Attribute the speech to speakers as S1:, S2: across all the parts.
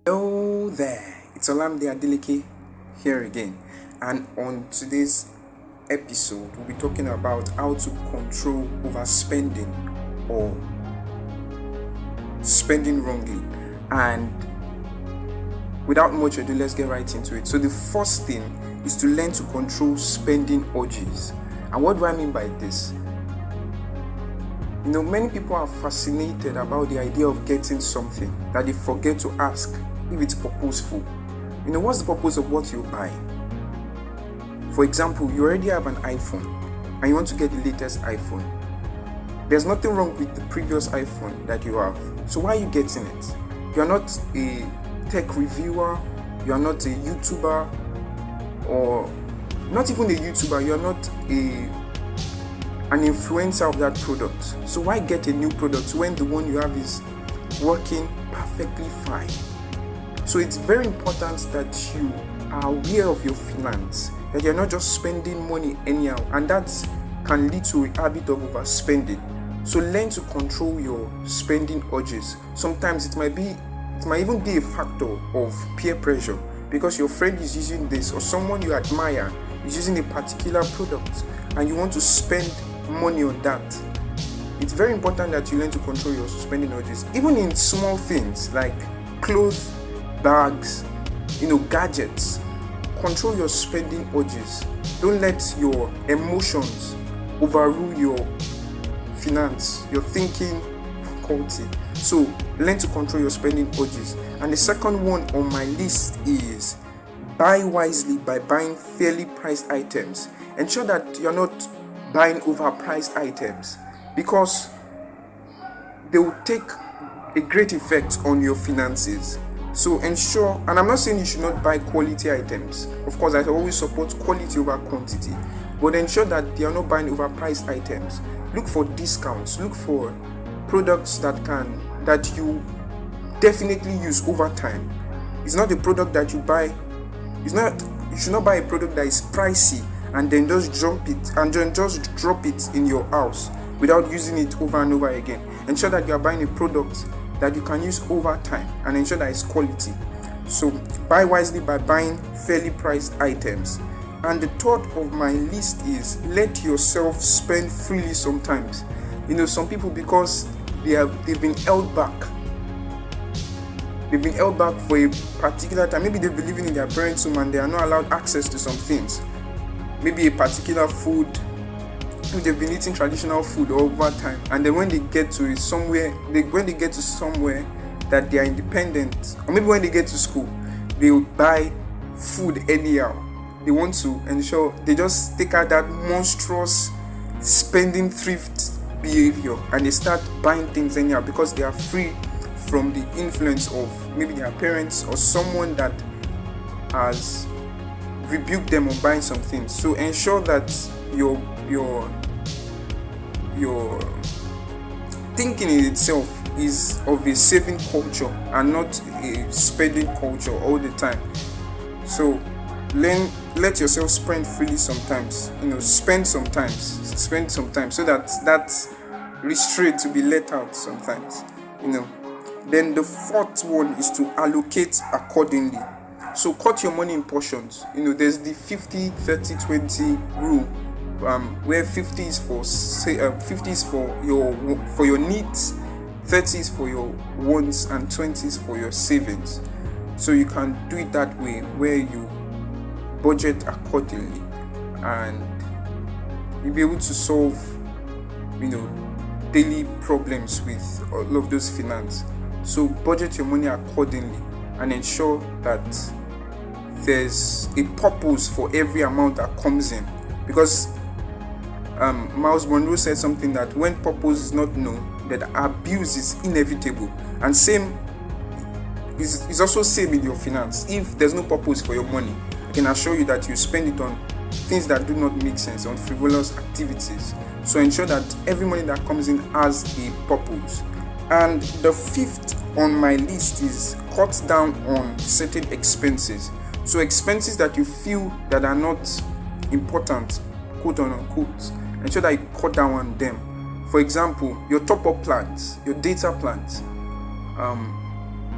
S1: Hello there, it's Olamide Adeleke here again, and on today's episode we'll be talking about how to control overspending or spending wrongly. And without much ado, let's get right into it. So the first thing is to learn to control spending urges. And what do I mean by this? Many people are fascinated about the idea of getting something that they forget to ask if it's purposeful. What's the purpose of what you buy? For example, you already have an iPhone and you want to get the latest iPhone. There's nothing wrong with the previous iPhone that you have. So why are you getting it? You're not a tech reviewer, you're not a YouTuber, or not even a YouTuber, you're not an influencer of that product. So why get a new product when the one you have is working perfectly fine? So it's very important that you are aware of your finance, that you're not just spending money anyhow, and that can lead to a habit of overspending. So learn to control your spending urges. Sometimes it might even be a factor of peer pressure, because your friend is using this or someone you admire is using a particular product and you want to spend money on that. It's very important that you learn to control your spending urges, even in small things like clothes, bags, gadgets. Control your spending urges. Don't let your emotions overrule your finance, your thinking faculty. So learn to control your spending urges. And the second one on my list is buy wisely by buying fairly priced items. Ensure that you're not buying overpriced items, because they will take a great effect on your finances. So ensure, and I'm not saying you should not buy quality items. Of course, I always support quality over quantity, but ensure that you are not buying overpriced items. Look for discounts. Look for products that you definitely use over time. It's not a product that you buy. You should not buy a product that is pricey and then just drop it in your house without using it over and over again. Ensure that you are buying a product that you can use over time and ensure that it's quality. So buy wisely by buying fairly priced items. And the third of my list is let yourself spend freely sometimes. Some people, because they've been held back. They've been held back for a particular time. Maybe they've been living in their parents' home and they are not allowed access to some things. Maybe a particular food. They've been eating traditional food over time, and then when they get to somewhere that they are independent, or maybe when they get to school, they will buy food anyhow. They want to ensure they just take out that monstrous spending thrift behavior and they start buying things anyhow because they are free from the influence of maybe their parents or someone that has rebuked them on buying some things. So ensure that your thinking in itself is of a saving culture and not a spending culture all the time. So let yourself spend freely sometimes. Spend sometimes so that restraint to be let out sometimes. Then the fourth one is to allocate accordingly. So cut your money in portions. There's the 50-30-20 rule, where 50 is for your needs, 30 is for your wants, and 20 is for your savings. So you can do it that way, where you budget accordingly, and you'll be able to solve daily problems with all of those finance. So budget your money accordingly and ensure that there's a purpose for every amount that comes in, because Miles Monroe said something that when purpose is not known, that abuse is inevitable. And same is also same in your finance. If there's no purpose for your money, I can assure you that you spend it on things that do not make sense, on frivolous activities. So ensure that every money that comes in has a purpose. And the fifth on my list is cut down on certain expenses. So expenses that you feel that are not important, quote unquote, ensure that you cut down on them. For example, your top-up plans, your data plans.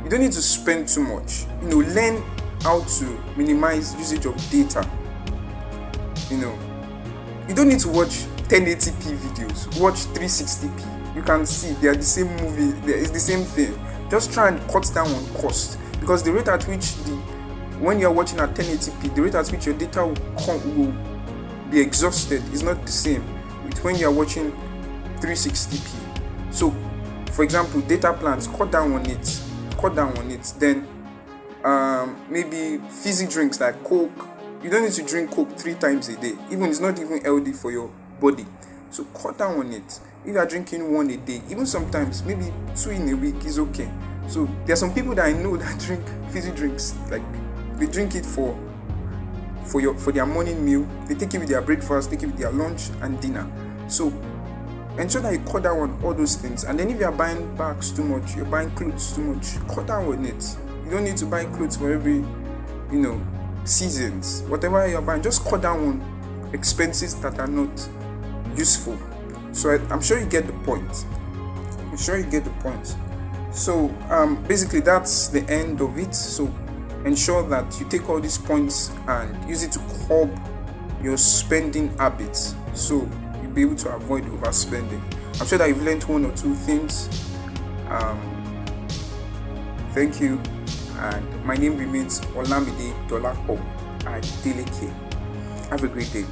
S1: You don't need to spend too much. Learn how to minimize usage of data. You don't need to watch 1080p videos. Watch 360p. You can see they are the same movie. It's the same thing. Just try and cut down on cost, because the rate at which when you are watching at 1080p, the rate at which your data will be exhausted is not the same with when you are watching 360p. So, for example, data plans, cut down on it. Then maybe fizzy drinks like Coke. You don't need to drink Coke 3 times a day. It's not even healthy for your body. So cut down on it. If you are drinking 1 a day, even sometimes maybe 2 in a week is okay. So there are some people that I know that drink fizzy drinks, like they drink it for their morning meal. They take it with their breakfast, take it with their lunch and dinner. So ensure that you cut down on all those things. And then if you are buying bags too much, you're buying clothes too much, cut down on it. You don't need to buy clothes for every seasons. Whatever you're buying, just cut down on expenses that are not useful. So I'm sure you get the point. So basically that's the end of it. So ensure that you take all these points and use it to curb your spending habits, so you'll be able to avoid overspending. I'm sure that you've learned 1 or 2 things. Thank you, and my name remains Olamide Dolapo Adeleke. Have a great day.